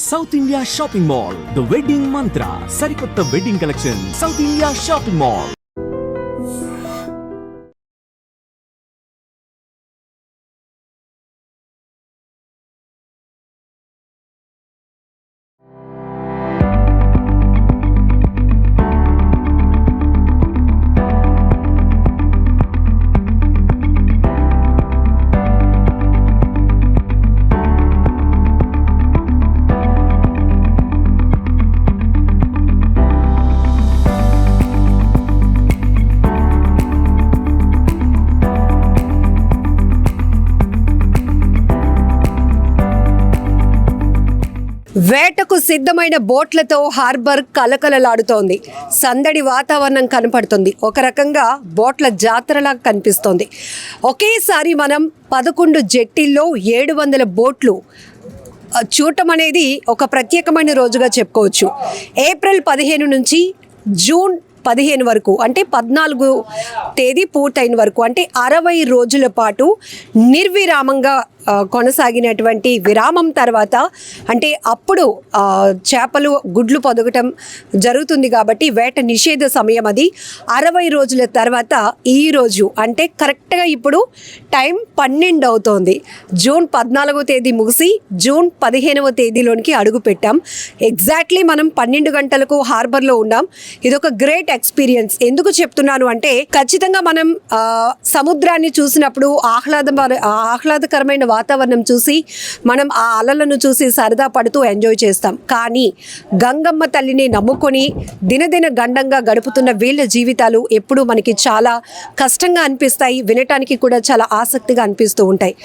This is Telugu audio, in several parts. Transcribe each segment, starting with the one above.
South India shopping mall, the wedding మంత్ర, సరికొత్త wedding collection, south India shopping mall. వేటకు సిద్ధమైన బోట్లతో హార్బర్ కలకలలాడుతోంది. సందడి వాతావరణం కనపడుతుంది. ఒక రకంగా బోట్ల జాతరలా కనిపిస్తోంది. ఒకేసారి మనం 11 జెట్టీల్లో 700 బోట్లు చూడటం అనేది ఒక ప్రత్యేకమైన రోజుగా చెప్పుకోవచ్చు. ఏప్రిల్ 15 నుంచి జూన్ 15 వరకు, అంటే 14 తేదీ పూర్తయిన వరకు, అంటే 60 రోజుల పాటు నిర్విరామంగా కొనసాగినటువంటి విరామం తర్వాత, అంటే అప్పుడు చేపలు గుడ్లు పొదగటం జరుగుతుంది కాబట్టి వేట నిషేధ సమయం అది. 60 రోజుల తర్వాత ఈరోజు, అంటే కరెక్ట్గా ఇప్పుడు టైం 12 అవుతోంది. జూన్ 14వ తేదీ ముగిసి జూన్ 15వ తేదీలోనికి అడుగు పెట్టాం. ఎగ్జాక్ట్లీ మనం 12 గంటలకు హార్బర్లో ఉన్నాం. ఇదొక గ్రేట్ ఎక్స్పీరియన్స్. ఎందుకు చెప్తున్నాను అంటే, ఖచ్చితంగా మనం సముద్రాన్ని చూసినప్పుడు ఆహ్లాదకరమైన వాతావరణం చూసి మనం ఆ అలలను చూసి సరదా పడుతూ ఎంజాయ్ చేస్తాం. కానీ గంగమ్మ తల్లిని నమ్ముకొని దినదిన గండంగా గడుపుతున్న వీళ్ళ జీవితాలు ఎప్పుడూ మనకి చాలా కష్టంగా అనిపిస్తాయి. వినటానికి కూడా చాలా ఆసక్తిగా అనిపిస్తూ ఉంటాయి.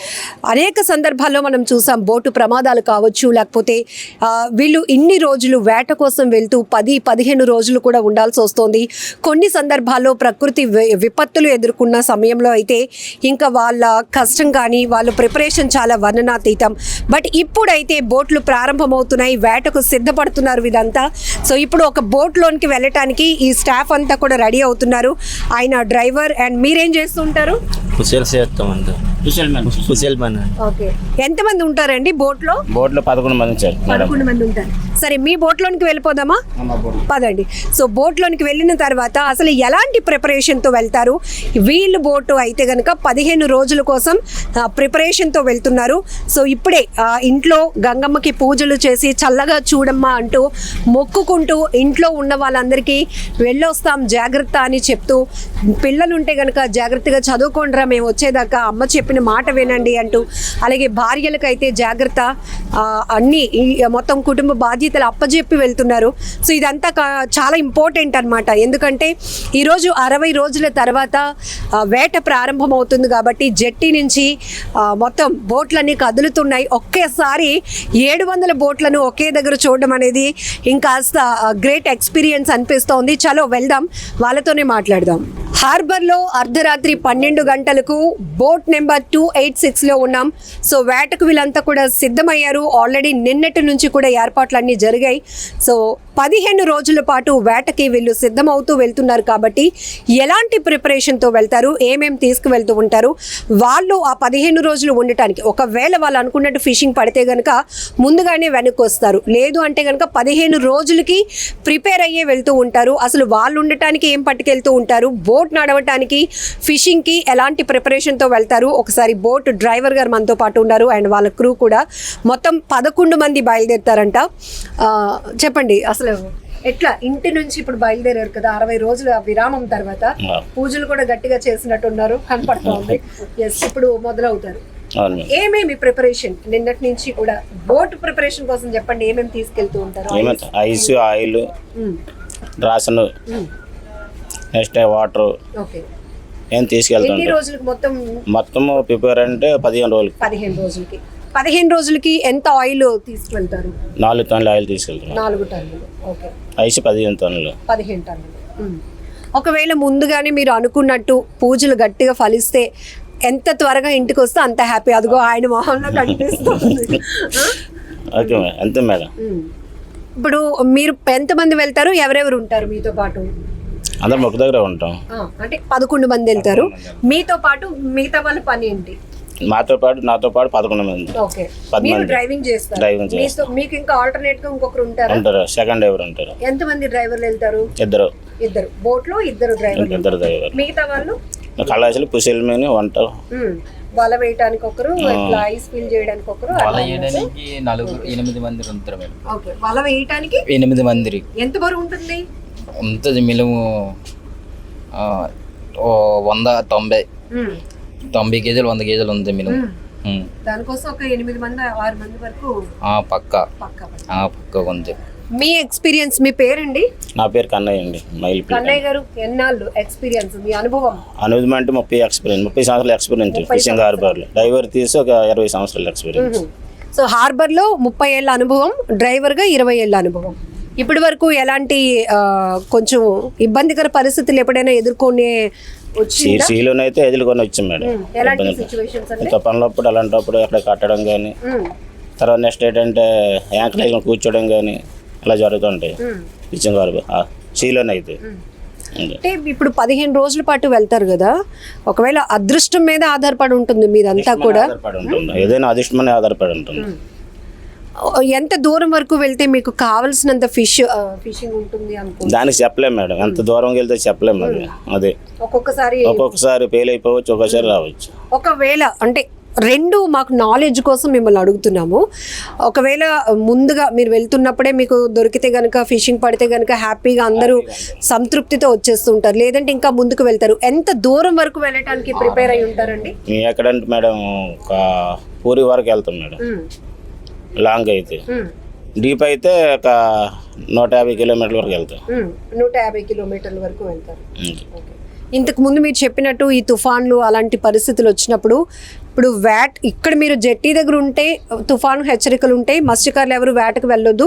అనేక సందర్భాల్లో మనం చూసాం బోటు ప్రమాదాలు కావచ్చు, లేకపోతే వీళ్ళు ఇన్ని రోజులు వేట కోసం వెళ్తూ 10-15 రోజులు కూడా ఉండాల్సి వస్తుంది. కొన్ని సందర్భాల్లో ప్రకృతి విపత్తులు ఎదుర్కొన్న సమయంలో అయితే ఇంకా వాళ్ళ కష్టం కానీ వాళ్ళ ప్రిపరేషన్ చాలా వర్ణనాతీతం. బట్ ఇప్పుడైతే బోట్లు ప్రారంభమవుతున్నాయి, వేటకు సిద్ధపడుతున్నారు ఇదంతా. సో ఇప్పుడు ఒక బోట్లోనికి వెళ్ళటానికి ఈ స్టాఫ్ అంతా కూడా రెడీ అవుతున్నారు. ఆయన డ్రైవర్. అండ్ మీరేం చేస్తుంటారు? ఓకే, ఎంతమంది ఉంటారండి బోట్లో? 11 మంది 11 మంది ఉంటారు. సరే, మీ బోట్లోనికి వెళ్ళిపోదామా? పదండి. సో బోట్లోనికి వెళ్ళిన తర్వాత అసలు ఎలాంటి ప్రిపరేషన్తో వెళ్తారు? వీళ్ళు బోటు అయితే కనుక 15 రోజుల కోసం ప్రిపరేషన్తో వెళ్తున్నారు. సో ఇప్పుడే ఇంట్లో గంగమ్మకి పూజలు చేసి చల్లగా చూడమ్మా అంటూ మొక్కుకుంటూ ఇంట్లో ఉన్న వాళ్ళందరికీ వెళ్ళొస్తాం జాగ్రత్త అని చెప్తూ, పిల్లలుంటే కనుక జాగ్రత్తగా చదువుకోండిరా మేము వచ్చేదాకా, అమ్మ చెప్పిన మాట వినండి అంటూ, అలాగే భార్యలకైతే జాగ్రత్త, అన్నీ మొత్తం కుటుంబ బాధ్యతలు అప్పజెప్పి వెళ్తున్నారు. సో ఇదంతా చాలా ఇంపార్టెంట్ అనమాట. ఎందుకంటే ఈరోజు 60 రోజుల తర్వాత వేట ప్రారంభమవుతుంది కాబట్టి జెట్టి నుంచి మొత్తం బోట్లన్నీ కదులుతున్నాయి. ఒకేసారి 700 బోట్లను ఒకే దగ్గర చూడడం అనేది ఇంకాస్త గ్రేట్ ఎక్స్పీరియన్స్ అనిపిస్తోంది. చలో వెళ్దాం, వాళ్ళతోనే మాట్లాడదాం. హార్బర్లో అర్ధరాత్రి 12 గంటలకు బోట్ నెంబర్ 286లో ఉన్నాం. సో వేటకు వీళ్ళంతా కూడా సిద్ధమయ్యారు. ఆల్రెడీ నిన్నటి నుంచి కూడా ఏర్పాట్లన్నీ జరిగాయి. సో 15 రోజుల పాటు వేటకి వీళ్ళు సిద్ధమవుతూ వెళ్తున్నారు కాబట్టి ఎలాంటి ప్రిపరేషన్తో వెళ్తారు, ఏమేమి తీసుకువెళ్తూ ఉంటారు, వాళ్ళు ఆ 15 రోజులు ఉండటానికి ఒకవేళ వాళ్ళు అనుకున్నట్టు ఫిషింగ్ పడితే కనుక ముందుగానే వెనక్కి వస్తారు. లేదు అంటే కనుక 15 రోజులకి ప్రిపేర్ అయ్యే వెళ్తూ ఉంటారు. అసలు వాళ్ళు ఉండటానికి ఏం పట్టుకెళ్తూ ఉంటారు, బోట్ నడవటానికి, ఫిషింగ్కి ఎలాంటి ప్రిపరేషన్తో వెళ్తారు. ఒకసారి బోట్ డ్రైవర్ గారు మనతో పాటు ఉన్నారు అండ్ వాళ్ళ క్రూ కూడా. మొత్తం 11 మంది బయలుదేరుతారంట. చెప్పండి అసలు ఎట్లా ఇంటి నుంచి ఇప్పుడు బయలుదేరారు కదా, 60 రోజుల విరామం తర్వాత పూజలు కూడా గట్టిగా చేసినట్టున్నారు, కనపడుతుంది. ఎస్, ఇప్పుడు మొదలవుతారు. ఏమేమి ప్రిపరేషన్ నిన్నటి నుంచి కూడా బోట్ ప్రిపరేషన్ కోసం చెప్పండి, ఏమేమి తీసుకెళ్తూ ఉంటారు? Ice, oil, ration, next water ఏం తీసుకెళ్తాం. ఎన్ని రోజులకు మొత్తం ప్రిపేర్ అంటే 15 రోజులకి. 15 రోజులకి ఎంత ఆయిల్ తీసుకెళ్తారు? 4 టన్నుల ఆయిల్ తీసుకెళ్తాం. 4 టన్నులు. ఓకే. ఐస్ 15 టన్నులు. 15 టన్నులు. ఒకవేళ ముందుగానే మీరు అనుకున్నట్టు పూజలు గట్టిగా ఫలిస్తే ఎంత త్వరగా ఇంటికి వస్తే అంత హ్యాపీ. అదిగో ఆయన మొహంలో కనిపిస్తుంది. ఓకే, అంతే మేడం. ఇప్పుడు మీరు ఎంతమంది వెళ్తారు, ఎవరెవరు ఉంటారు మీతో పాటు? అందరం ఒక దగ్గర ఉంటాం. అంటే 11 మంది వెళ్తారు. మీతో పాటు మిగతా వాళ్ళ పని ఏంటి? నాతో పాటు 11 మంది ఓకే 10 మీరు మంది డ్రైవింగ్ చేస్తారు డ్రైవింగ్ చేస్తారు. మీతో మీకు ఇంకా ఆల్టర్నేట్ గా ఇంకొకరు ఉంటారా? ఉంటారు. సెకండ్ డ్రైవర్ ఉంటారు. ఎంతమంది డ్రైవర్లు వెళ్తారు? ఇద్దరు బోట్ లో ఇద్దరు డ్రైవర్లు. ఇద్దరు డ్రైవర్. మిగతా వాళ్ళు కళాశాల పుసిల్మేని వంట వల వేయడానికి ఒకరు, ఇట్లా ఐస్ ఫిల్ చేయడానికి ఒకరు. వల వేయడానికి 8 మంది ఉంటారు మేడం. ఓకే, వల వేయడానికి 8 మంది ఎంత బరువు ఉంటుంది? ఉంటుంది మినిమం 90 కేజీలు 100 కేజీలు ఉంది మినిమం. దానికోసం ఒక 8 మంది 6 మంది వరకు పక్కా పక్కా ఉంది. మీ ఎక్స్పీరియన్స్, మీ పేరండి? నా పేరు కన్నయ్య అండి. కన్నయ్య గారు, ఎన్నాళ్ళు ఎక్స్పీరియన్స్, మీ అనుభవం? అనుభవం అంటే 30 సంవత్సరాల ఎక్స్పీరియన్స్ ఫిషింగ్ హార్బర్లో. డ్రైవర్ తీసి ఒక 20 సంవత్సరాల ఎక్స్పీరియన్స్. సో హార్బర్లో 30 ఏళ్ళ అనుభవం, డ్రైవర్గా 20 ఏళ్ళ అనుభవం. ఇప్పటి వరకు ఎలాంటి కొంచెం ఇబ్బందికర పరిస్థితులు ఎప్పుడైనా ఎదుర్కొనే వచ్చిందా? సీలోనైతే ఎదుర్కొని వచ్చాం మేడం. ఎలాంటి సిచ్యువేషన్స్ అంటే? ఇంకా పనులప్పుడు అలాంటప్పుడు అక్కడ కట్టడం కానీ, తర్వాత నెక్స్ట్ ఏంటంటే యాంకరేజ్ కూర్చోవడం కానీ అలా జరుగుతుంటాయి ఫిషింగ్ హార్బర్ సీలోనైతే. అంటే ఇప్పుడు 15 రోజుల పాటు వెళ్తారు కదా, ఒకవేళ అదృష్టం మీద ఆధారపడి ఉంటుంది మీదంతా కూడా. ఆధారపడి ఉంటుంది, ఏదైనా అదృష్టం మీద ఆధారపడి ఉంటుంది. ఎంత దూరం వరకు వెళ్తే మీకు కావాల్సినంత ఫిషింగ్ ఉంటుంది అనుకో? దానికి చెప్పలేము మేడం, ఎంత దూరం వెళ్తే చెప్పలేము. అది అదే ఒక్కొక్కసారి ఫెయిల్ అయిపోవచ్చు, ఒక్కొక్కసారి రావచ్చు. ఒకవేళ అంటే రెండు మాకు నాలెడ్జ్ కోసం మిమ్మల్ని అడుగుతున్నాము. ఒకవేళ ముందుగా మీరు వెళ్తున్నప్పుడే మీకు దొరికితే కనుక, ఫిషింగ్ పడితే కనుక హ్యాపీగా అందరూ సంతృప్తితో వచ్చేస్తుంటారు, లేదంటే ఇంకా ముందుకు వెళ్తారు. ఎంత దూరం వరకు వెళ్ళటానికి ప్రిపేర్ అయి ఉంటారండి? మేము ఎక్కడంటే మేడం ఒక పూరి వరకు వెళ్తాం మేడం. లాంగ్ అయితే, డీప్ అయితే ఒక 150 కిలోమీటర్ల వరకు వెళ్తాం. 150 కిలోమీటర్ల వరకు వెళ్తారు. ఇంతకు ముందు మీరు చెప్పినట్టు ఈ తుఫాన్లు అలాంటి పరిస్థితులు వచ్చినప్పుడు, ఇప్పుడు ఇక్కడ మీరు జెట్టి దగ్గర ఉంటే తుఫాను హెచ్చరికలు ఉంటాయి, మత్స్యకారులు ఎవరు వేటకు వెళ్ళొద్దు,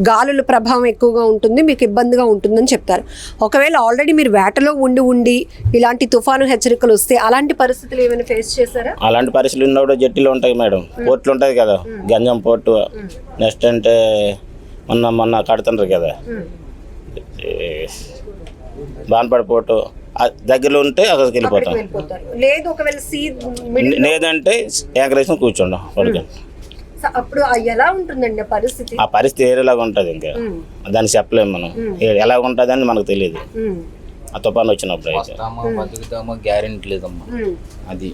గాలుల ప్రభావం ఎక్కువగా ఉంటుంది, మీకు ఇబ్బందిగా ఉంటుందని చెప్తారు. ఒకవేళ ఆల్రెడీ మీరు వేటలో ఉండి ఇలాంటి తుఫాను హెచ్చరికలు వస్తే అలాంటి పరిస్థితులు ఏమైనా ఫేస్ చేశారా? అలాంటి పరిస్థితులు ఉన్నప్పుడు జట్టిలో ఉంటాయి మేడం. పోర్ట్లు ఉంటుంది కదా, గంజం పోర్టు, నెక్స్ట్ అంటే మొన్న కడుతుంటారు కదా బాన్పాడు పోర్టు, దగ్గరలో ఉంటే అక్కడికి వెళ్ళిపోతాం. లేదు ఒకవేళ లేదంటే యాంకరేషన్ కూర్చోండి పడుకొని. అప్పుడు ఎలా ఉంటుందండి పరిస్థితి? ఆ పరిస్థితి ఏరేలాగా ఉంటుంది, ఇంకా దాన్ని చెప్పలేము మనం. ఎలా ఉంటుంది అని మనకు తెలియదు ఆ తుఫాను వచ్చినప్పుడు. అయితే బతుకుతామో గ్యారెంటీ లేదమ్మా. అది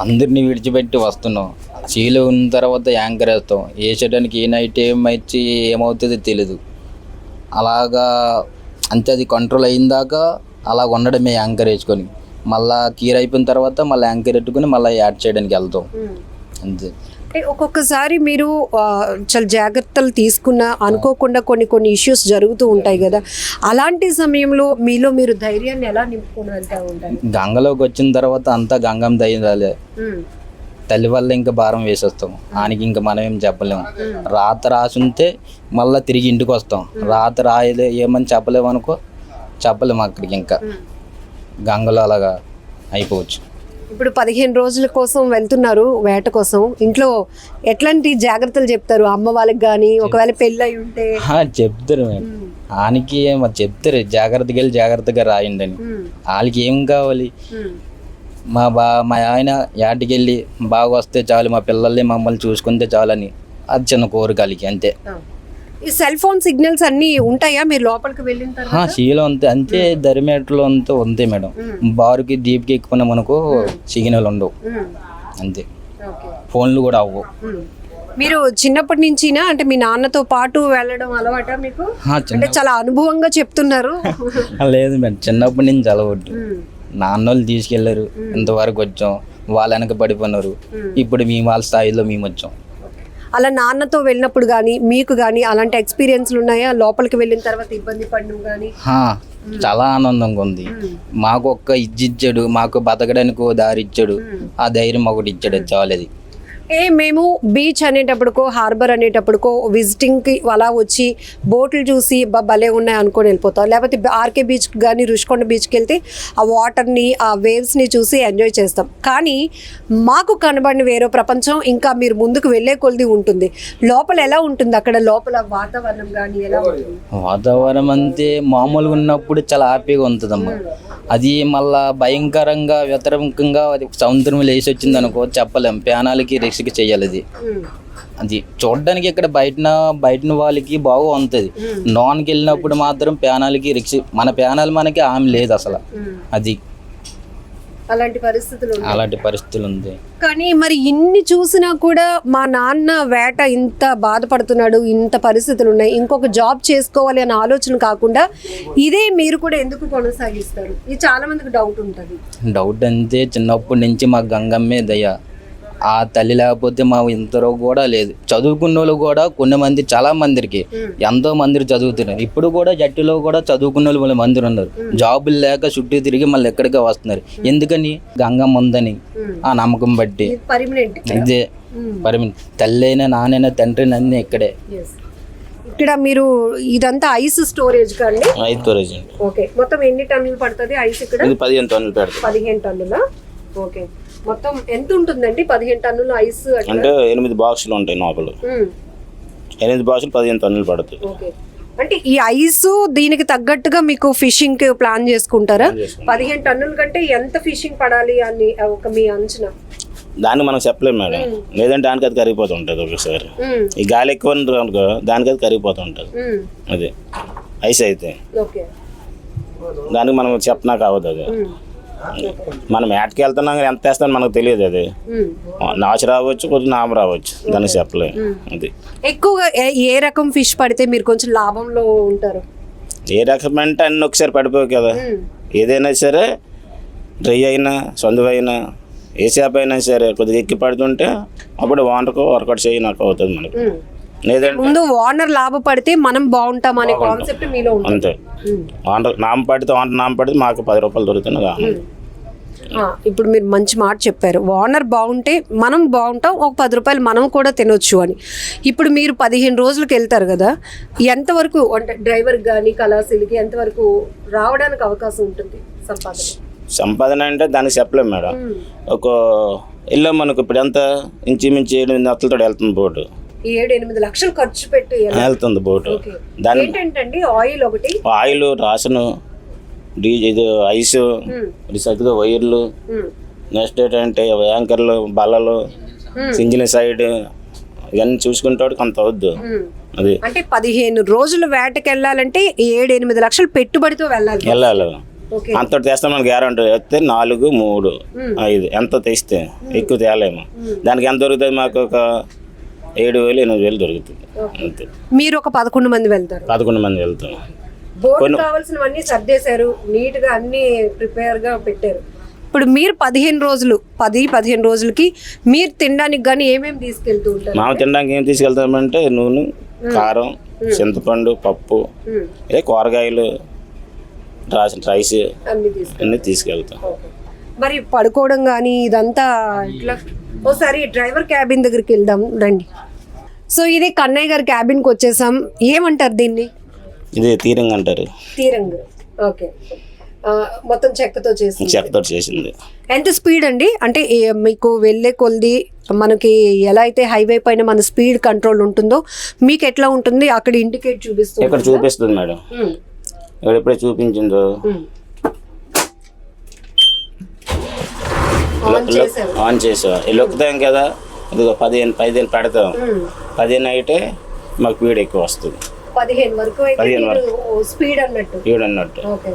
అందరినీ విడిచిపెట్టి వస్తున్నాం, చీలు ఉన్న తర్వాత యాంకర్ వేస్తాం, వేసేయడానికి ఏ నైట్ ఏమైతే ఏమవుతుందో తెలీదు. అలాగా అంతే, అది కంట్రోల్ అయిందాకా అలా ఉండడమే యాంకర్ వేసుకొని, మళ్ళీ కీర్ అయిపోయిన తర్వాత మళ్ళీ యాంకర్ పెట్టుకుని మళ్ళీ యాడ్ చేయడానికి వెళ్తాం అంతే. ఒక్కొక్కసారి మీరు చాలా జాగ్రత్తలు అనుకోకుండా కొన్ని ఇష్యూస్ జరుగుతూ ఉంటాయి కదా, అలాంటి సమయంలో మీలో మీరు ధైర్యాన్ని ఎలా నింపుకొని వెళ్తూ ఉంటారు? గంగలోకి వచ్చిన తర్వాత అంతా గంగం ధైర్యాలే, తల్లి వల్ల ఇంకా భారం వేసేస్తాం, ఆయనకి ఇంకా మనం ఏం చెప్పలేము. రాత రాసుంటే మళ్ళీ తిరిగి ఇంటికి వస్తాం, రాత రాయలే ఏమని చెప్పలేము అనుకో, చెప్పలేము అక్కడికి, ఇంకా గంగలో అలాగా అయిపోవచ్చు. ఇప్పుడు 15 రోజుల కోసం వెళ్తున్నారు వేట కోసం, ఇంట్లో ఎట్లాంటి జాగ్రత్తలు చెప్తారు అమ్మ వాళ్ళకి కానీ, ఒకవేళ పెళ్ళి అయి ఉంటే? చెప్తారు మేడం, ఆయనకి చెప్తారు జాగ్రత్తగా వెళ్ళి జాగ్రత్తగా రాయండి అని. వాళ్ళకి ఏం కావాలి, మా ఆయన యాటికి వెళ్ళి బాగా వస్తే చాలు, మా పిల్లల్ని మమ్మల్ని చూసుకుంటే చాలని, అది చిన్న కోరికలకి అంతే. ఈ సెల్ ఫోన్ సిగ్నల్స్ అన్ని ఉంటాయా మీరు లోపలికి వెళ్ళిన తర్వాత? సీలో అంతే దరిమేటలో అంతా ఉంది మేడం. బారుకి దీప్కి ఎక్కువ మనకు సిగ్నల్ ఉండవు అంతే, ఫోన్లు కూడా అవ్వవు. మీరు చిన్నప్పటి నుంచినా అంటే మీ నాన్నతో పాటు వెళ్ళడం అలవాట మీకు? అంటే చాలా అనుభవంగా చెప్తున్నారు. లేదు మేడం, చిన్నప్పటి నుంచి అలవాటు. నాన్నోళ్ళు తీసుకెళ్లారు, ఇంతవరకు వచ్చాం, వాళ్ళ వెనక పడిపోయినారు, ఇప్పుడు మేము వాళ్ళ స్థాయిలో మేము వచ్చాం. అలా నాన్నతో వెళ్ళినప్పుడు కానీ మీకు కానీ అలాంటి ఎక్స్పీరియన్స్లు ఉన్నాయా? లోపలికి వెళ్ళిన తర్వాత ఇబ్బంది పడడం కానీ? చాలా ఆనందంగా ఉంది. మాకు ఒక్క ఇచ్చాడు, మాకు బతకడానికి ఓ దారి ఇచ్చాడు, ఆ ధైర్యం ఒకటి ఇచ్చాడు, చాలది. మేము బీచ్ అనేటప్పటికో హార్బర్ అనేటప్పటికో విజిటింగ్కి అలా వచ్చి బోట్లు చూసి భలే ఉన్నాయి అనుకొని వెళ్ళిపోతాం, లేకపోతే ఆర్కే బీచ్ కానీ రుషికొండ బీచ్కి వెళ్తే ఆ వాటర్ని ఆ వేవ్స్ని చూసి ఎంజాయ్ చేస్తాం. కానీ మాకు కనబడిన వేరే ప్రపంచం ఇంకా మీరు ముందుకు వెళ్ళే కొలది ఉంటుంది. లోపల ఎలా ఉంటుంది అక్కడ లోపల వాతావరణం కానీ ఎలా ఉంటుంది? వాతావరణం అంతే మామూలుగా ఉన్నప్పుడు చాలా హ్యాపీగా ఉంటుందమ్మా. అది మళ్ళా భయంకరంగా వ్యతిరేకంగా అది సముద్రం లేచి వచ్చింది అనుకో చెప్పలేం, ప్రాణాలకి రిస్క్ చేయాలి. అది చూడడానికి ఇక్కడ బయట వాళ్ళకి బాగా ఉంటుంది, నాన్కి వెళ్ళినప్పుడు మాత్రం ప్రాణాలకి రిస్క్, మన ప్రాణాలు మనకి ఆమె లేదు అసలు. అది అలాంటి పరిస్థితులు ఉంది. కానీ మరి ఇన్ని చూసినా కూడా మా నాన్న వేట ఇంత బాధపడుతున్నాడు, ఇంత పరిస్థితులు ఉన్నాయి, ఇంకొక జాబ్ చేసుకోవాలి అనే ఆలోచన కాకుండా ఇదే మీరు కూడా ఎందుకు కొనసాగిస్తారు? ఇది చాలా మందికి డౌట్ ఉంటుంది. డౌట్ అంతే, చిన్నప్పటి నుంచి మా గంగమ్మే దయ. ఆ తల్లి లేకపోతే మా ఇంతలో కూడా లేదు. చదువుకున్న వాళ్ళు కూడా కొన్ని మంది, చాలా మందికి ఎంతో మంది చదువుతున్నారు. ఇప్పుడు కూడా జట్టులో కూడా చదువుకున్న వాళ్ళు మంది ఉన్నారు. జాబులు లేక చుట్టూ తిరిగి మళ్ళీ ఎక్కడికే వస్తున్నారు. ఎందుకని? గంగమ్మ ఉందని ఆ నమ్మకం బట్టి. ఇదే పర్మనెంట్. తల్లి అయినా నాన్నైనా తండ్రి అన్నీ ఇక్కడే. ఇక్కడ మీరు ఇదంతా ఐస్ స్టోరేజ్ కండి? Ice storage. ఓకే, మొత్తం ఎన్ని టన్నులు పడుతుంది ఐస్ ఇక్కడ? 15 టన్నులు పెడతాం. 15 టన్నులా? ఓకే, మొత్తం ఎంత ఉంటుందండి 15 టన్నుల ఐస్? అంటే 8 బాక్సులు ఉంటాయి లోపల. 8 బాక్సులు 15 టన్నులు పడుతుంది. ఓకే, అంటే ఈ ఐస్ దీనికి తగ్గట్టుగా మీకు ఫిషింగ్ ప్లాన్ చేసుకుంటారా? 15 టన్నుల కంటే ఎంత ఫిషింగ్ పడాలి అని ఒక మీ అంచనా? దాన్ని మనం చెప్పలేము మేడం, లేదంటే దానికి అది కరిగిపోతూ ఉంటుంది. ఒకసారి ఈ గాలి ఎక్కువ అనుకో దానికి అది కరిగిపోతూ ఉంటుంది. అది ఐస్ అయితే దానికి మనం చెప్పనా కావద్దు. అది మనం ఏటకి వెళ్తున్నాం కానీ ఎంత వేస్తామని మనకు తెలియదు. అది నాచు రావచ్చు, కొద్దిగా నామ రావచ్చు, దానికి చెప్పలేము. అది ఎక్కువగా ఏ రకం ఫిష్ పడితే మీరు కొంచెం లాభంలో ఉంటారు? ఏ రకం అంటే అన్ని ఒకసారి పడిపోవు కదా. ఏదైనా సరే డ్రై అయినా సొందువు అయినా ఏ చేప అయినా సరే కొద్దిగా ఎక్కి పడుతుంటే అప్పుడు వాటర్కు వర్కౌట్ చేయి నాకు అవుతుంది మనకి. లేదంటే ముందు ఓనర్ లాభపడితే మనం బాగుంటాం అనే కాన్సెప్ట్ మీలో ఉంటుంది. అంతే, వాటర్ నామ పడితే మాకు 10 రూపాయలు దొరుకుతుంది. ఇప్పుడు మీరు మంచి మాట చెప్పారు, ఓనర్ బాగుంటే మనం బాగుంటాం, ఒక 10 రూపాయలు మనం కూడా తినొచ్చు అని. ఇప్పుడు మీరు 15 రోజులకి వెళ్తారు కదా, ఎంతవరకు అంటే డ్రైవర్ కానీ కళాశీలకి ఎంతవరకు రావడానికి అవకాశం ఉంటుంది సంపాదన అంటే దానికి చెప్పలేము మేడం. ఒక వెళ్ళాం మనకు ఇప్పుడు ఎంత ఇంచుమించు 8 లక్షలతో వెళ్తుంది బోటు. 7-8 లక్షలు ఖర్చు పెట్టి వెళ్తుంది బోటు. దాని ఆయిల్ ఒకటి, ఆయిల్, రాసను, ఇది ఐస్, రీసైకిల్ వైర్లు, నెక్స్ట్ ఏంటంటే యాంకర్లు, బల్లలు, సింగిల్ సైడ్ ఇవన్నీ చూసుకుంటాడు కొంత అవుద్దు. అది అంటే 15 రోజులు వేటకి వెళ్ళాలంటే 7-8 లక్షలు పెట్టుబడితో వెళ్ళాలి. అంత తెస్తాం మనకి గ్యారంటీ. వస్తే 4, 3, 5 ఎంత తెస్తే ఎక్కువ తేలేము. దానికి ఎంత దొరుకుతుంది? మాకు ఒక 7,000, 8,000 దొరుకుతుంది అంతే. మీరు ఒక 11 మంది వెళ్తారు? 11 మంది వెళ్తాం. బోట్ కావాల్సినవన్నీ సర్దేశారు, నీట్ గా అన్ని ప్రిపేర్ గా పెట్టారు. ఇప్పుడు మీరు 15 రోజులకి మీరు తినడానికి కానీ ఏమేమి తీసుకెళ్తూ ఉంటారు? మేము తినడానికి ఏం తీసుకెళ్తామంటే నూనె, కారం, చింతపండు, పప్పు, కూరగాయలు, రైస్ అన్ని తీసుకెళ్తాం. మరి పడుకోవడం కానీ ఇదంతా ఇట్లా ఓసారి డ్రైవర్ క్యాబిన్ దగ్గరికి వెళ్దాం రండి. సో ఇది కన్నయ్య గారి క్యాబిన్కి వచ్చేసాం. ఏమంటారు దీన్ని? ఇది తీరంగ్ అంటారు. తీరంగ్. ఓకే, మొత్తం చెక్కతో చేసింది. ఎంత స్పీడ్ అండి? అంటే మీకు వెళ్ళే కొలది మనకి ఎలా అయితే హైవే పైన మన స్పీడ్ కంట్రోల్ ఉంటుందో మీకు ఎట్లా ఉంటుంది? అక్కడ ఇండికేట్ చూపిస్తుంది. ఇక్కడ చూపిస్తుంది మేడం. ఎప్పుడే చూపించిందో ఆన్ చేసా లొక్కుతాం కదా. ఇదిగో 15 పెడతాం. 15 అయితే మాకు స్పీడ్ ఎక్కువ వస్తుంది. 15 వరకు స్పీడ్ అన్నట్టు. ఓకే,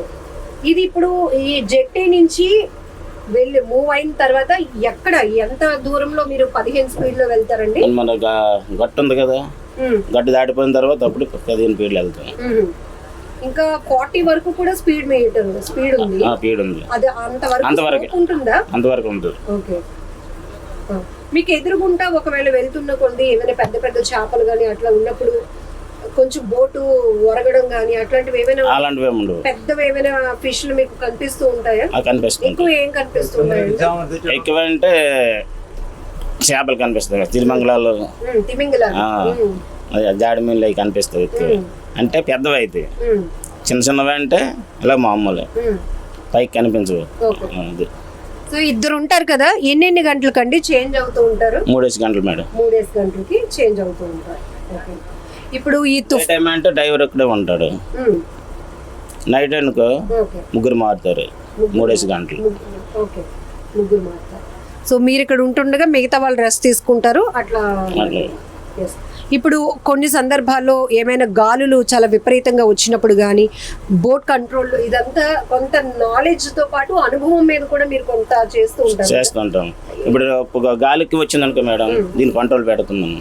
ఇది ఇప్పుడు ఈ జెట్టి నుంచి వెళ్ళి మూవ్ అయిన తర్వాత ఎక్కడ ఎంత దూరంలో మీరు 15 స్పీడ్ లో వెళ్తారండి? మన గట్టు ఉంది కదా, గట్టు దాటిపోయిన తర్వాత అప్పుడు 15 స్పీడ్ వెళ్తాం. ఇంకా 40 వరకు కూడా స్పీడ్ ఉంది. అది అంతవరకు ఉంటుందా? అంతవరకు ఉంటుంది. ఓకే, మీకు ఎదురుగుంటా ఒకవేళ వెళ్తున్న కొద్ది ఏమైనా పెద్ద పెద్ద చేపలు కానీ అట్లా ఉన్నప్పుడు కొంచెం బోటు ఒరగడం కానీ అట్లాంటివి ఏమైనా పెద్దవి ఏమైనా ఫిష్లు మీకు కనిపిస్తూ ఉంటాయా? కనిపిస్తుంది. ఎక్కువ ఏం కనిపిస్తున్నాయి? ఎక్కువ అంటే చేపలు కనిపిస్తాయి, తిరుమంగళాలు, తిమింగలాలు. అదే జాడి మీన్లు అవి కనిపిస్తాయి ఎక్కువ. అంటే పెద్దవి అయితే, చిన్న చిన్నవి అంటే ఇలా మామూలు పైకి కనిపించవు. అది సో ఇద్దరు ఉంటారు కదా, ఎన్ని గంటలకండి చేంజ్ అవుతూ ఉంటారు? 3 గంటలు మేడం. 3 గంటలకి చేంజ్ అవుతూ ఉంటారు. ఓకే. ఇప్పుడు ఈ టైం అంటే డ్రైవర్ ఒక్కడే ఉంటాడు. నైట్ అనుకో ముగ్గురు మారుతారు, 3 గంటలు. ఓకే, ముగ్గురు మారుతారు. సో మీరు ఇక్కడ ఉంటుండగా మిగతా వాళ్ళు రెస్ట్ తీసుకుంటారు అట్లా. Yes. ఇప్పుడు కొన్ని సందర్భాల్లో ఏమైనా గాలులు చాలా విపరీతంగా వచ్చినప్పుడు కానీ బోట్ కంట్రోల్ ఇదంతా కొంత నాలెడ్జ్తో పాటు అనుభవం మీద కూడా మీరు కొంత చేస్తుంటాం. ఇప్పుడు గాలికి వచ్చింది అనుకో మేడం, దీన్ని కంట్రోల్ పెడుతున్నాము.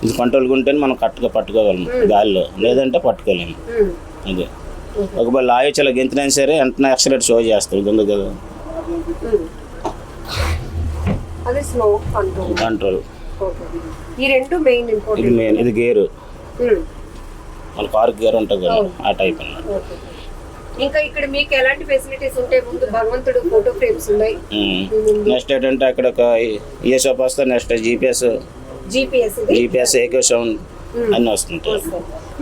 ఇది కంట్రోల్ ఉంటేనే మనం కరెక్ట్గా పట్టుకోగలము గాలిలో, లేదంటే పట్టుకోలేము. అదే ఒకవేళ లాయో చాలా గెంతినా సరే వెంటనే యాక్సిలేటర్ షో చేస్తారు ఉంది కదా, కంట్రోల్. ఈ రెండు మెయిన్ ఇంపార్టెంట్. ఇది మెయిన్, ఇది గేరు, మన కారు గేర్ ఉంటుంది కదా ఆ టైప్ అన్నమాట. ఇంకా ఇక్కడ మీకు ఎలాంటి ఫెసిలిటీస్ ఉంటాయి? ముందు భగవంతుడు ఫోటో ఫ్రేమ్స్ ఉన్నాయి. నెక్స్ట్ ఏంటంటే అక్కడ ఒక ఈఎస్ఓ వస్తే, నెక్స్ట్ జీపీఎస్ ఏకో సౌండ్ అన్నీ వస్తుంటాయి.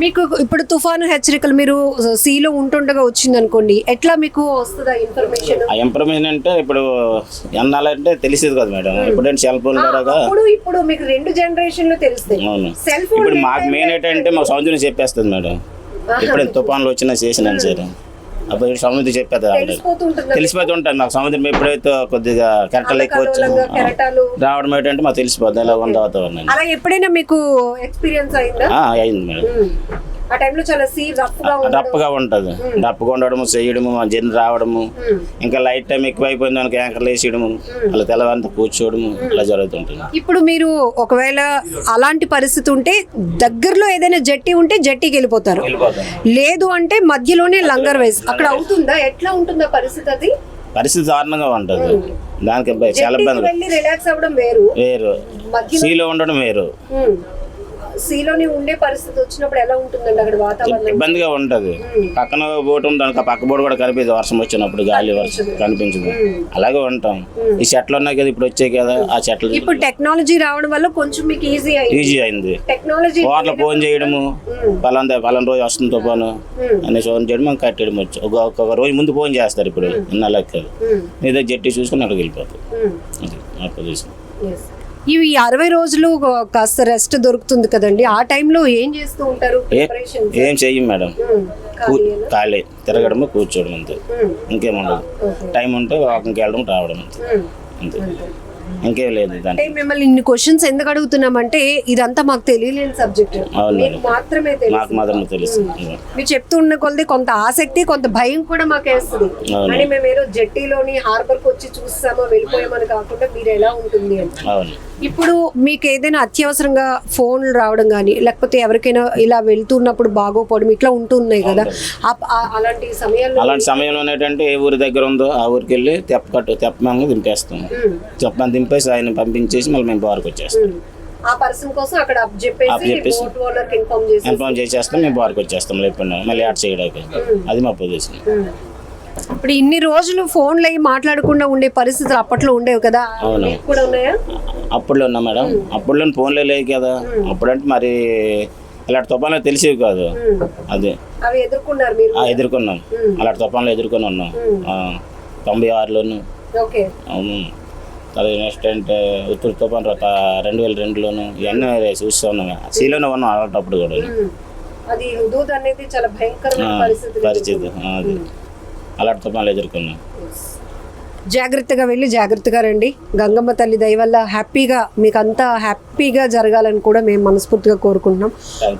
మీకు ఇప్పుడు తుఫాను హెచ్చరికలు మీరు సీలో ఉంటుండగా వచ్చింది అనుకోండి, ఎట్లా మీకు వస్తుందా ఇన్ఫర్మేషన్? ఆ ఇన్ఫర్మేషన్ అంటే ఇప్పుడు ఎన్నాలంటే తెలిసేది కదా మేడం, ఇప్పుడు సెల్ ఫోన్ ద్వారా. ఇప్పుడు మీకు 2 జనరేషన్లు తెలుస్తాయి. అవును. సెల్ ఫోన్ ఇప్పుడు మాకు మెయిన్ ఏంటంటే మాకు సముద్రం చెప్పేస్తుంది మేడం. ఇప్పుడు తుఫాన్లు వచ్చినా చేసినాను సరే అప్పుడు సముద్రం చెప్పేది, తెలిసిపోతూ ఉంటాను నాకు. సముద్రం ఎప్పుడైతే కొద్దిగా కెరటాలు ఎక్కువ వచ్చి రావడం ఏంటంటే మాకు తెలిసిపోతుంది ఎలా ఉంది వాతావరణం. అలా ఎప్పుడైనా మీకు ఎక్స్పీరియన్స్ అయిందా? అయింది మేడం. ఆ టైంలో చాలా సీ రఫ్గా ఉంటుంది, రఫ్గా ఉండడము, చేయడము, జర్నీ రావడము, ఇంకా లైట్ టైం ఎక్కువ అయిపోయింది మనకి యాంకర్లు వేసేయడము, అలా తెల్లవారంతా కూర్చోవడము ఇలా జరుగుతుంటుంది. ఇప్పుడు మీరు ఒకవేళ అలాంటి పరిస్థితి ఉంటే దగ్గరలో ఏదైనా జట్టి ఉంటే జట్టికి వెళ్ళిపోతారు, లేదు అంటే మధ్యలోనే లంగర్ వేసి అక్కడ అవుతుందా? ఎట్లా ఉంటుందా పరిస్థితి? అది పరిస్థితి దారుణంగా ఉంటుంది. దానికి చాలా ఇబ్బంది. రిలాక్స్ అవ్వడం వేరు, సీలో ఉండడం వేరు. సీలోనే ఉండే పరిస్థితి వచ్చినప్పుడు ఎలా ఉంటుందండి అక్కడ వాతావరణం? ఇబ్బందిగా ఉంటది. పక్కన బోట్ ఉంటుంది, పక్క బోట్ కూడా కనిపించదు, వర్షం వచ్చినప్పుడు గాలి వర్షం కనిపించదు. అలాగే ఉంటాం. ఈ చెట్లు ఉన్నాయి కదా ఇప్పుడు వచ్చాయి కదా, ఆ చెట్లు ఇప్పుడు టెక్నాలజీ రావడం వల్ల కొంచెం మీకు ఈజీ అయింది. టెక్నాలజీ వాటిలో ఫోన్ చేయడము, పలానా రోజు వస్తుంది తుఫాను అని ఫోన్ చేయడం, మనం కట్టేయడం వచ్చు. ఒక రోజు ముందు ఫోన్ చేస్తారు. ఇప్పుడు నిన్న లెక్కలు ఏదో జట్టి చూసుకుని అక్కడికి వెళ్ళిపోతాం. అది మా పొజిషన్. ఇవి 60 రోజులు కాస్త రెస్ట్ దొరుకుతుంది కదండి, ఆ టైంలో ఏం చేస్తూ ఉంటారు? ఏం చెయ్యం మేడం, ఖాళీ తిరగడము, కూర్చోవడం అంతే, ఇంకేముండదు. టైం ఉంటే వాకింగ్కి వెళ్ళడం, రావడం అంతే, అంతే, ఇంకేం లేదు. అంటే మిమ్మల్ని ఇన్ని క్వశ్చన్స్ ఎందుకు అడుగుతున్నామంటే ఇదంతా మాకు తెలియలేని సబ్జెక్ట్, మాత్రమే తెలుసు. మీరు చెప్తున్న కొలది కొంత ఆసక్తి, కొంత భయం కూడా మాకు వేస్తుంది. అని మేము ఏదో జట్టీలోని హార్బర్కి వచ్చి చూస్తామో వెళ్ళిపోయామని కాకుండా మీరు ఎలా ఉంటుంది అని. ఇప్పుడు మీకు ఏదైనా అత్యవసరంగా ఫోన్లు రావడం కానీ, లేకపోతే ఎవరికైనా ఇలా వెళ్తున్నప్పుడు బాగోపోవడం ఇట్లా ఉంటున్నాయి కదా, అలాంటి సమయంలో ఏంటంటే ఏ ఊరి దగ్గర ఉందో ఆ ఊరికి వెళ్ళి తెప్పమని దింపేస్తాం. తెప్పమని దింపేసి ఆయన పంపించేసి మళ్ళీ మేము బార్కి వచ్చేస్తాం. ఆ పర్సన్ కోసం అక్కడ ఇన్ఫార్మ్ చేసేస్తాం, మేము బార్కి వచ్చేస్తాం. లేకపోతే మళ్ళీ యాడ్ చేయడానికి అది మా పొజిషన్. ఇప్పుడు ఇన్ని రోజులు ఫోన్లు అయ్యి మాట్లాడకుండా ఉండే పరిస్థితులు అప్పట్లో ఉండేవి కదా, కూడా ఉన్నాయా? అప్పుడులో ఉన్నా మేడం, అప్పుడులో ఫోన్లే లేవు కదా. అప్పుడంటే మరి అలాంటి తుఫాన్లు తెలిసేవి కాదు. అదే ఎదుర్కొన్నాం, అలాంటి తుఫాన్లు ఎదుర్కొని ఉన్నాం 96లోను. అది నెక్స్ట్ అంటే ఉత్తర తుఫాన్ 2002లోను, ఇవన్నీ చూస్తూ ఉన్నాం. సీలోనే ఉన్నాం అలాంటప్పుడు కూడా. పరిస్థితి అది అలాంటి తుఫాన్లు ఎదుర్కొన్నాం. జాగ్రత్తగా వెళ్ళి జాగ్రత్తగా రండి. గంగమ్మ తల్లి దయ వల్ల హ్యాపీగా మీకు అంతా హ్యాపీగా జరగాలని కూడా మేము మనస్ఫూర్తిగా కోరుకుంటున్నాం.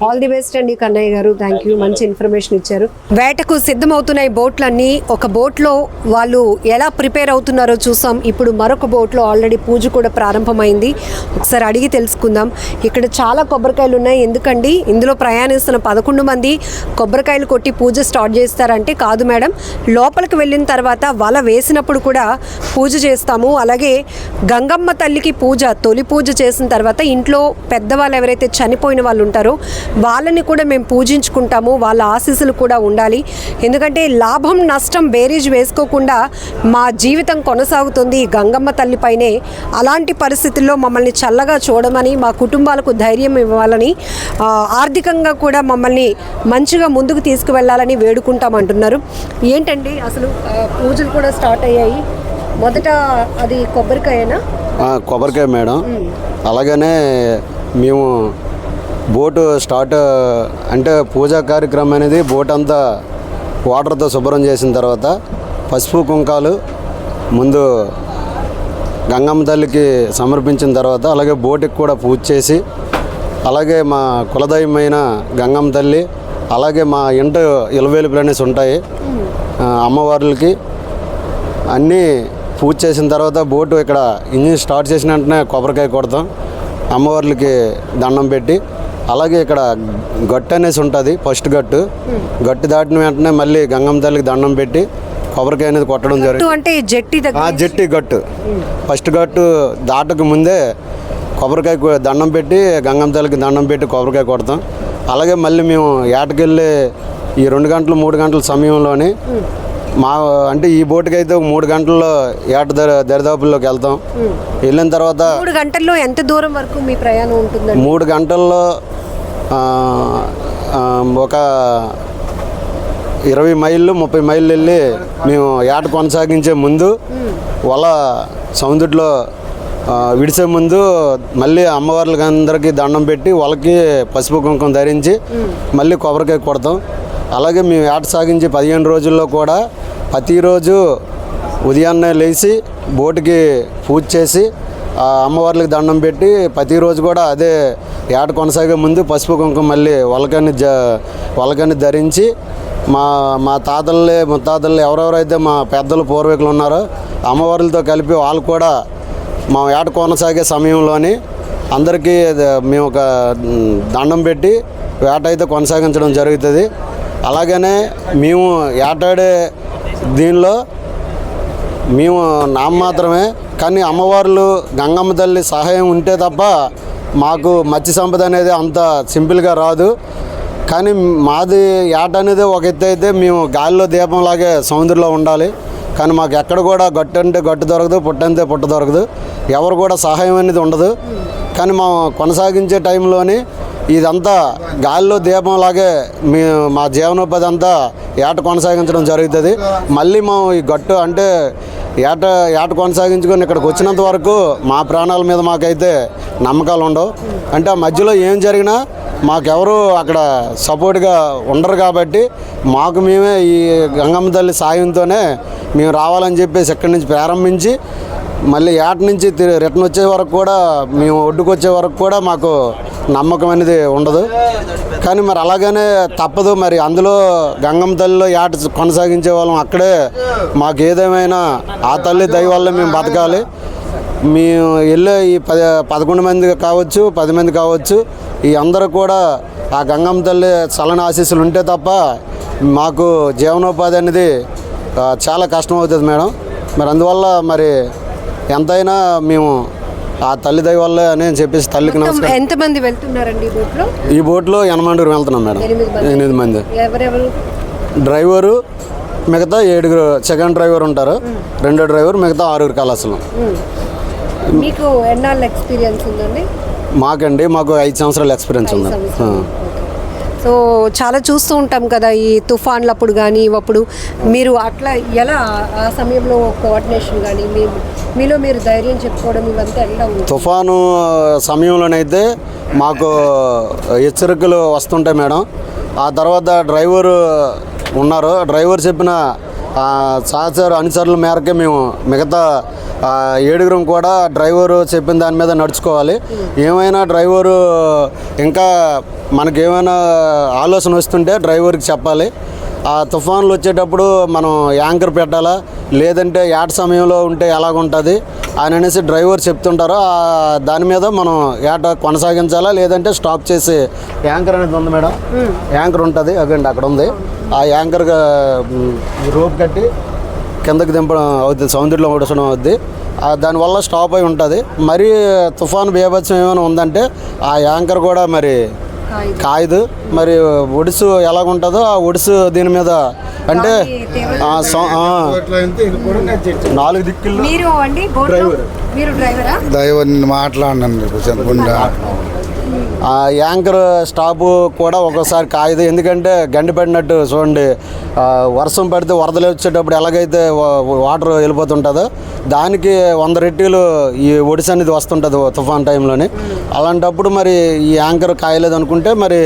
ఆల్ ది బెస్ట్ అండి కన్నయ్య గారు, థ్యాంక్ యూ, మంచి ఇన్ఫర్మేషన్ ఇచ్చారు. వేటకు సిద్ధమవుతున్నాయి బోట్లన్నీ. ఒక బోట్లో వాళ్ళు ఎలా ప్రిపేర్ అవుతున్నారో చూసాం. ఇప్పుడు మరొక బోట్లో ఆల్రెడీ పూజ కూడా ప్రారంభమైంది. ఒకసారి అడిగి తెలుసుకుందాం. ఇక్కడ చాలా కొబ్బరికాయలు ఉన్నాయి. ఎందుకండి ఇందులో ప్రయాణిస్తున్న 11 మంది కొబ్బరికాయలు కొట్టి పూజ స్టార్ట్ చేస్తారంటే కాదు మేడం, లోపలికి వెళ్ళిన తర్వాత వల వేసినప్పుడు కూడా పూజ చేస్తాము. అలాగే గంగమ్మ తల్లికి పూజ, తొలి పూజ చేసిన తర్వాత ఇంట్లో పెద్దవాళ్ళు ఎవరైతే చనిపోయిన వాళ్ళు ఉంటారో వాళ్ళని కూడా మేము పూజించుకుంటాము. వాళ్ళ ఆశీస్సులు కూడా ఉండాలి. ఎందుకంటే లాభం నష్టం బేరీజ్ వేసుకోకుండా మా జీవితం కొనసాగుతుంది ఈ గంగమ్మ తల్లిపైనే. అలాంటి పరిస్థితుల్లో మమ్మల్ని చల్లగా చూడమని, మా కుటుంబాలకు ధైర్యం ఇవ్వాలని, ఆర్థికంగా కూడా మమ్మల్ని మంచిగా ముందుకు తీసుకువెళ్ళాలని వేడుకుంటామంటున్నారు. ఏంటండి అసలు పూజలు కూడా స్టార్ట్ అయ్యాయి. మొదట అది కొబ్బరికాయనా? కొబ్బరికాయ మేడం. అలాగనే మేము బోటు స్టార్ట్ అంటే పూజా కార్యక్రమం అనేది బోట్ అంతా వాటర్తో శుభ్రం చేసిన తర్వాత పసుపు కుంకాలు ముందు గంగమ్మ తల్లికి సమర్పించిన తర్వాత అలాగే బోటుకి కూడా పూజ చేసి, అలాగే మా కులదైవమైన గంగమ్మ తల్లి, అలాగే మా ఇంట ఇలవేలుపులు అనేసి ఉంటాయి అమ్మవార్లకి అన్నీ పూజ చేసిన తర్వాత బోటు ఇక్కడ ఇంజిన్ స్టార్ట్ చేసిన వెంటనే కొబ్బరికాయ కొడతాం, అమ్మవార్లకి దండం పెట్టి. అలాగే ఇక్కడ గట్టు అనేసి ఉంటుంది, ఫస్ట్ గట్టు దాటిన వెంటనే మళ్ళీ గంగమ్మ తల్లికి దండం పెట్టి కొబ్బరికాయ అనేది కొట్టడం జరుగుతుంది. అంటే జట్టి గట్టు ఫస్ట్ గట్టు దాటకు ముందే కొబ్బరికాయ దండం పెట్టి గంగమ్మ తల్లికి దండం పెట్టి కొబ్బరికాయ కొడతాం. అలాగే మళ్ళీ మేము ఏటకెళ్ళి ఈ 2 గంటలు 3 గంటల సమయంలోని అంటే ఈ బోటుకి అయితే 3 గంటల్లో ఏట దరిదాపుల్లోకి వెళ్తాం. వెళ్ళిన తర్వాత 3 గంటల్లో ఎంత దూరం వరకు మీ ప్రయాణం ఉంటుంది? 3 గంటల్లో ఒక 20 మైళ్ళు 30 మైళ్ళు వెళ్ళి మేము ఏట కొనసాగించే ముందు వల సముద్రంలో విడిసే ముందు మళ్ళీ అమ్మవార్లకి అందరికీ దండం పెట్టి వాళ్ళకి పసుపు కుంకుమ ధరించి మళ్ళీ కొబ్బరికాయ కొడతాం. అలాగే మేము ఏట సాగించి 15 రోజుల్లో కూడా ప్రతిరోజు ఉదయాన్నే లేచి బోటుకి పూజ చేసి అమ్మవార్లకి దండం పెట్టి ప్రతిరోజు కూడా అదే ఏట కొనసాగే ముందు పసుపు కుంకుమ మళ్ళీ వాళ్ళకని ధరించి మా తాతల్ని ముత్తాతల్ని ఎవరెవరైతే మా పెద్దలు పూర్వీకులు ఉన్నారో అమ్మవార్లతో కలిపి వాళ్ళు కూడా మా ఏట కొనసాగే సమయంలోని అందరికీ మేము ఒక దండం పెట్టి వేట అయితే కొనసాగించడం జరుగుతుంది. అలాగనే మేము ఏటాడే దీనిలో మేము నామమాత్రమే, కానీ అమ్మవార్లు గంగమ్మ తల్లి సహాయం ఉంటే తప్ప మాకు మత్స్య సంపద అనేది అంత సింపుల్గా రాదు. కానీ మాది ఏట అనేది ఒక ఎత్తు అయితే మేము గాలిలో దీపంలాగే సముద్రంలో ఉండాలి. కానీ మాకు ఎక్కడ కూడా గట్టు అంటే గట్టు దొరకదు, పుట్ట అంటే పుట్ట దొరకదు, ఎవరు కూడా సహాయం అనేది ఉండదు. కానీ మా కొనసాగించే టైంలోని ఇదంతా గాలిలో దీపంలాగే మా జీవనోపాధి అంతా ఏట కొనసాగించడం జరుగుతుంది. మళ్ళీ మేము ఈ గట్టు అంటే ఏట కొనసాగించుకొని ఇక్కడికి వచ్చినంత వరకు మా ప్రాణాల మీద మాకైతే నమ్మకాలు ఉండవు. అంటే ఆ మధ్యలో ఏం జరిగినా మాకెవరు అక్కడ సపోర్ట్గా ఉండరు కాబట్టి మాకు మేమే ఈ గంగమ్మ తల్లి సాయంతోనే మేము రావాలని చెప్పేసి ఇక్కడి నుంచి ప్రారంభించి మళ్ళీ ఏట నుంచి రిటర్న్ వచ్చే వరకు కూడా మేము ఒడ్డుకు వచ్చే వరకు కూడా మాకు నమ్మకం అనేది ఉండదు. కానీ మరి అలాగనే తప్పదు. మరి అందులో గంగమ్మ తల్లిలో ఏట కొనసాగించే వాళ్ళం అక్కడే మాకు ఏదేమైనా ఆ తల్లి దయ వల్ల మేము బతకాలి. మేము వెళ్ళే ఈ 11 మంది కావచ్చు 10 మంది కావచ్చు, ఈ అందరూ కూడా ఆ గంగమ్మ తల్లి చల్లని ఆశీస్సులు ఉంటే తప్ప మాకు జీవనోపాధి అనేది చాలా కష్టం అవుతుంది మేడం. మరి అందువల్ల మరి ఎంతైనా మేము ఆ తల్లి దయ వల్లే అని చెప్పేసి తల్లికి నమస్కారం. ఎంతమంది వెళ్తున్నారండి ఈ బోట్లో 8 మంది వెళ్తున్నాం మేడం. 8 మంది. డ్రైవరు మిగతా 7 సెకండ్ డ్రైవర్ ఉంటారు, 2 డ్రైవర్ మిగతా 6 కలాసులు. మీకు ఎన్నాళ్ళ ఎక్స్పీరియన్స్ ఉందండి? మాకు 5 సంవత్సరాల ఎక్స్పీరియన్స్ ఉంది. సో చాలా చూస్తూ ఉంటాం కదా ఈ తుఫాన్లప్పుడు కానీ ఇవప్పుడు మీరు అట్లా ఎలా ఆ సమయంలో కోఆర్డినేషన్ కానీ మీలో మీరు ధైర్యం చెప్పుకోవడం ఇవంతా ఎలా ఉంది? తుఫాను సమయంలోనైతే మాకు హెచ్చరికలు వస్తుంటాయి మేడం. ఆ తర్వాత డ్రైవరు ఉన్నారు, డ్రైవర్ చెప్పిన అనుసరుల మేరకే మేము మిగతా 7 కూడా డ్రైవరు చెప్పిన దాని మీద నడుచుకోవాలి. ఏమైనా డ్రైవరు ఇంకా మనకేమైనా ఆలోచన వస్తుంటే డ్రైవర్కి చెప్పాలి. ఆ తుఫాన్లు వచ్చేటప్పుడు మనం యాంకర్ పెట్టాలా, లేదంటే ఏట సమయంలో ఉంటే ఎలాగుంటుంది అని అనేసి డ్రైవర్ చెప్తుంటారు. దాని మీద మనం ఏట కొనసాగించాలా, లేదంటే స్టాప్ చేసి యాంకర్ అనేది ఉంది మేడం, యాంకర్ ఉంటుంది అగండి అక్కడ ఉంది. ఆ యాంకర్గా రోప్ కట్టి కిందకి దింపడం అవుతుంది, సముద్రంలో ఉడసడం అవుద్ది. దానివల్ల స్టాప్ అయి ఉంటుంది. మరీ తుఫాను బీభత్సం ఏమైనా ఉందంటే ఆ యాంకర్ కూడా మరి కాయదు. మరి ఒడిసు ఎలాగుంటుందో ఆ ఒడిసు దీని మీద అంటే 4 దిక్కులు మీరు అండి మీరు డ్రైవరా? దైవాన్ని మాట్లాడినాను. ఆ యాంకర్ స్టాపు కూడా ఒక్కోసారి కాయదు. ఎందుకంటే గండి పడినట్టు చూడండి, వర్షం పడితే వరదలు వచ్చేటప్పుడు ఎలాగైతే వాటర్ వెళ్ళిపోతుంటుందో దానికి 100 రెట్టిలు ఈ ఒడిసి అనేది వస్తుంటుంది తుఫాన్ టైంలోని. అలాంటప్పుడు మరి ఈ యాంకర్ కాయలేదు అనుకుంటే మరి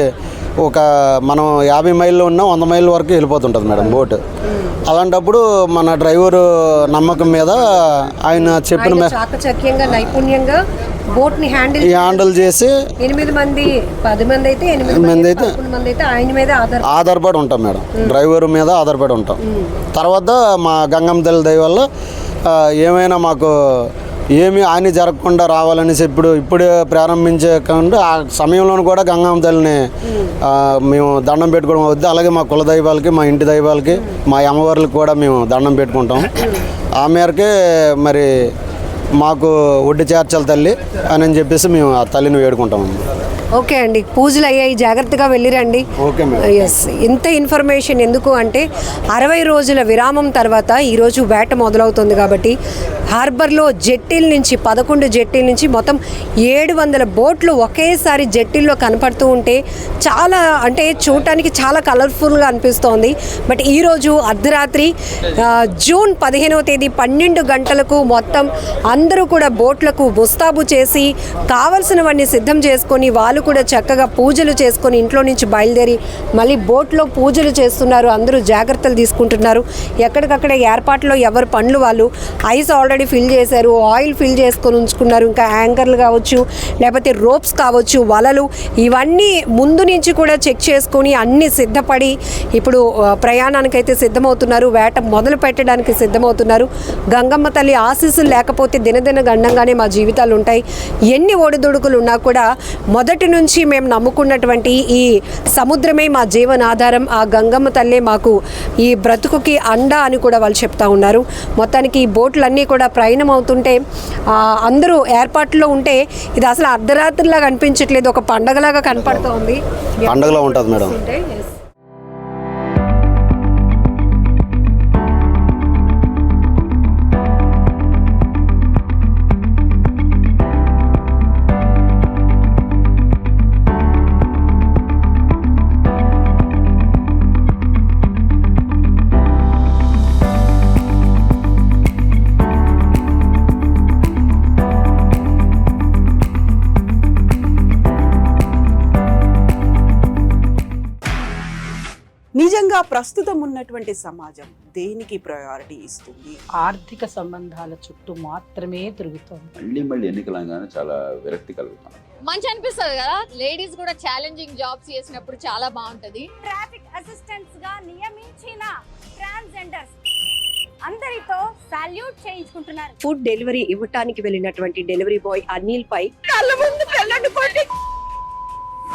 మనం 50 మైళ్ళు ఉన్నా 100 మైళ్ళ వరకు వెళ్ళిపోతుంటుంది మేడం బోటు. అలాంటప్పుడు మన డ్రైవరు నమ్మకం మీద ఆయన చెప్పిన చాకచక్యంగా నైపుణ్యంగా బోట్ ని హ్యాండిల్ చేసి 8 మంది 10 మంది అయితే 8 మంది అయితే 11 మంది అయితే ఆయన మీద ఆధారపడి ఉంటాం మేడం. డ్రైవర్ మీద ఆధారపడి ఉంటాం. తర్వాత మా గంగమ్మ తల్లి దయ వల్ల ఏమైనా మాకు ఏమీ హాని జరగకుండా రావాలనేసి ఇప్పుడే ప్రారంభించకుండా ఆ సమయంలో కూడా గంగమ్మ తల్లిని మేము దండం పెట్టుకోవడం అవుద్ది. అలాగే మా కుల దైవాలకి, మా ఇంటి దైవాలకి, మా అమ్మవార్లకి కూడా మేము దండం పెట్టుకుంటాం. ఆ మేరకే మరి మాకు ఒడ్డు చేర్చాల తల్లి అని చెప్పేసి మేము ఆ తల్లిని వేడుకుంటామండి. ఓకే అండి, పూజలు అయ్యాయి, జాగ్రత్తగా వెళ్ళిరండి. Okay madam. ఎస్, ఇంత ఇన్ఫర్మేషన్ ఎందుకు అంటే 60 రోజుల విరామం తర్వాత ఈరోజు వేట మొదలవుతుంది కాబట్టి హార్బర్లో జెట్టీల నుంచి 11 జెట్టీల నుంచి మొత్తం 700 బోట్లు ఒకేసారి జెట్టీల్లో కనపడుతూ ఉంటే చాలా అంటే చూడటానికి చాలా కలర్ఫుల్గా అనిపిస్తోంది. బట్ ఈరోజు అర్ధరాత్రి జూన్ 15వ తేదీ 12 గంటలకు మొత్తం అందరూ కూడా బోట్లకు ముస్తాబు చేసి కావలసినవన్నీ సిద్ధం చేసుకొని వాళ్ళు కూడా చక్కగా పూజలు చేసుకొని ఇంట్లో నుంచి బయలుదేరి మళ్ళీ బోట్లో పూజలు చేస్తున్నారు. అందరూ జాగ్రత్తలు తీసుకుంటున్నారు. ఎక్కడికక్కడ ఏర్పాట్లో ఎవరి పనులు వాళ్ళు. ఐస్ ఆల్రెడీ ఫిల్ చేశారు, ఆయిల్ ఫిల్ చేసుకొని ఉంచుకున్నారు. ఇంకా యాంకర్లు కావచ్చు, లేకపోతే రోప్స్ కావచ్చు, వలలు, ఇవన్నీ ముందు నుంచి కూడా చెక్ చేసుకొని అన్నీ సిద్ధపడి ఇప్పుడు ప్రయాణానికైతే సిద్ధమవుతున్నారు. వేట మొదలు పెట్టడానికి సిద్ధమవుతున్నారు. గంగమ్మ తల్లి ఆశీస్సులు లేకపోతే దినదిన గండంగానే మా జీవితాలు ఉంటాయి. ఎన్ని ఒడిదుడుకులు ఉన్నా కూడా మొదటి నుంచి మేము నమ్ముకున్నటువంటి ఈ సముద్రమే మా జీవనాధారం. ఆ గంగమ్మ తల్లే మాకు ఈ బ్రతుకుకి అండ అని కూడా వాళ్ళు చెప్తా ఉన్నారు. మొత్తానికి ఈ బోట్లన్నీ కూడా ప్రయాణం అవుతుంటే అందరూ ఏర్పాట్లో ఉంటే ఇది అసలు అర్ధరాత్రిలాగా అనిపించట్లేదు, ఒక పండగలాగా కనపడుతోంది. పండగలా ఉంటుంది మేడం. నిజంగా ప్రస్తుతం ఉన్నటువంటి సమాజం దేనికి ప్రయారిటీ ఇస్తుంది? ఆర్థిక సంబంధాల చుట్టూ మాత్రమే తిరుగుతోంది. మళ్ళీ ఎన్నికలంగానే చాలా విరక్తి కలుగుతాం. మంచి అనిపిస్తుంది కదా, లేడీస్ కూడా ఛాలెంజింగ్ జాబ్స్ చేసినప్పుడు చాలా బాగుంటది. ట్రాఫిక్ అసిస్టెంట్స్ గా నియమించిన ట్రాన్స్జెండర్స్ అందరితో సాల్యూట్ చేయించుకుంటున్నారు. ఫుడ్ డెలివరీ ఇవ్వటానికి వెళ్ళినటువంటి డెలివరీ బాయ్ అనిల్ పై కళ్ళ ముందు